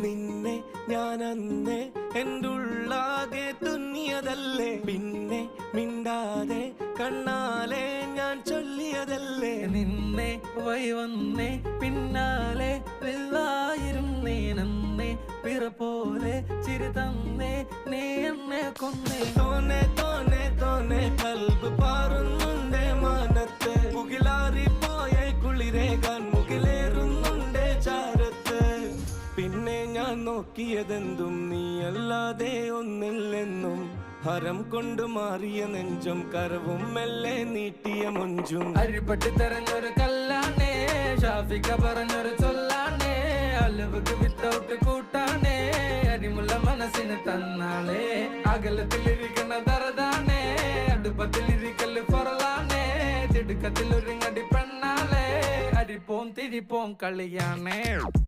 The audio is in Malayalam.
നിന്നെ ഞാൻ അന്നേ എൻ്റെ ഉള്ളാകെ തുന്നിയതല്ലേ, പിന്നെ മിണ്ടാതെ കണ്ണാലെ ഞാൻ ചൊല്ലിയതല്ലേ. നിന്നെ വന്നേ പിന്നാലെ വെള്ളായിരുന്നേ നന്നേ പിറ പോലെ ചിരി തന്നേ നീ എന്നെ കൊന്നേ. തോനെ തോനെ തോനെ കൽബ് പാറുന്നുണ്ട് മാനത്ത്, മുകിലാറിപ്പോയ കുളിരേകാൻ മുകിലേറുന്നുണ്ട് ചാരത്ത്. പിന്നെ ഞാൻ നോക്കിയതെന്തും നീയല്ലാതെ ഒന്നില്ലെന്നും, ഹരം കൊണ്ട് മാറിയ നെഞ്ചും കരവും മെല്ലെ നീട്ടിയ മൊഞ്ചും. അരിപ്പട്ടി തെരഞ്ഞൊരു കല്ലാണേ, ഷാഫിക്ക പറഞ്ഞൊരു ചൊല്ലാണേ, അലവുക്ക് വിത്തൗട്ട് കൂട്ടാണേ, അരിമുള്ള മനസ്സിന് തന്നാളേ. അകലത്തിലിരിക്കണ ദറതാണേ, അടുപ്പത്തിലിരിക്കല് പൊറലാണേ, തിടുക്കത്തിൽ ഒരുങ്ങടി പെണ്ണാളേ, അരിപ്പോം തിരിപ്പോം കളിയാണേ.